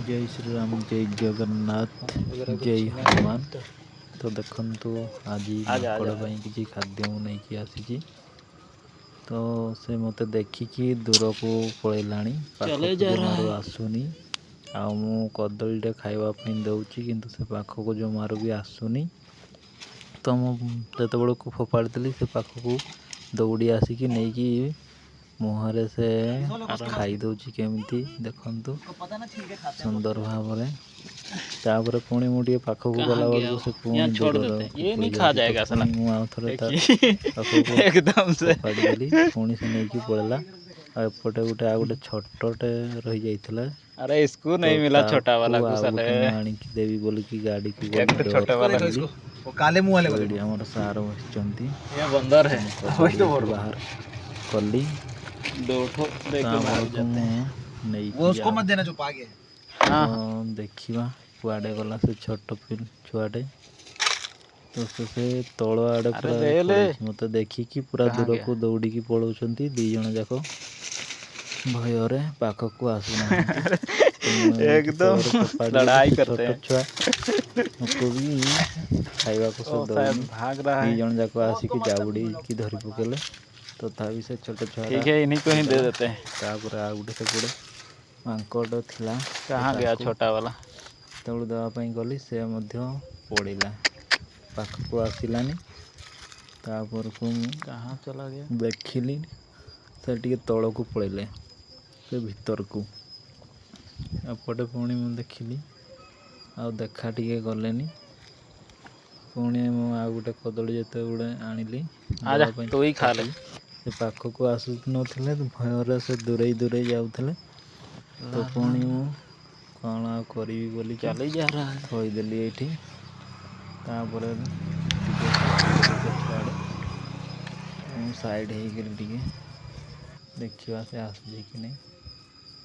जय श्री राम, जय जगन्नाथ, जय हनुमान। तो देखंतु आज माकड़ किसी खाद्य नहीं आसी। तो से मते देखिकी दूर को पलैलाणी, पाखक जमारू आसुनी। आ मु कदलीटे खाइबापी दौची किंतु से पाखक जमारू भी आसुनी। तो मुझे को फोपाड़ी देली से पाखक दौड़ी आसिकी नहीं मुहरे से खाई दौची केमिति देखंतु सुंदर भाव में। तापर पुणी मुझे पाखक गला बेलू से पुणी दूर पुणी मुझे एकदम से फोपाड़ी देली पुणी से नहीं पड़ेगा। एपटे गोटे आ गोटे छोटे रही जाइए। अरे इसको नहीं मिला छोटा वाला को साले आनिकी देवी बोल की गाड़ी को एक तो छोटा वाला वो काले मुंह वाले एडी हमर सार बसिचंती ये बंदर है वही तो बोल बाहर कली दो ठो देख के भाग जाते हैं नहीं वो उसको मत देना जो पागे। हाँ देखिबा कुआडे गला से छोट पिल छुआडे। तो से तल आड़े पूरा मत देखिकी पूरा दूर को दौड़ी की पलाउछंती दी जण जाक भयरे पाखक को आसुना एकदम लड़ाई करते हैं छुआ को भी खाइबा को भाग रहा है दी जण जाक आसिकी जाबुड़ी की धरी पकेले। तो तभी से छोटे छुआ ठीक है इन्हीं को ही दे देते हैं। तापर आ गुटे से गुड़े मांकड़ थिला कहाँ गया छोटा वाला तलू देवाई गली से पड़ा पाखक आसलानी। तापर को कहाँ चला गया देखिली से टे तल को पड़े से भीतर को एपटे पुणी मुझे देखिली आ देखा टे गलेनी। पुणी आ गोटे कदली जो गुड़े आनिली तो ही खा ले से पाखक आसु नथिले भयर से दूरे दूरे जाऊले। तो पुणी कौन करी बोली चल जा रहा है थईदेली ये तापर साइड हो देखा से आसूँ कि नहीं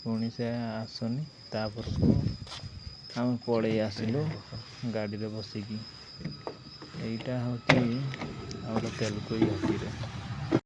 पुणी से आसनी। तापर को आम पड़े आसलु गाड़ी रे बसिकी। यहीटा हूँ तेलुगु घाटी।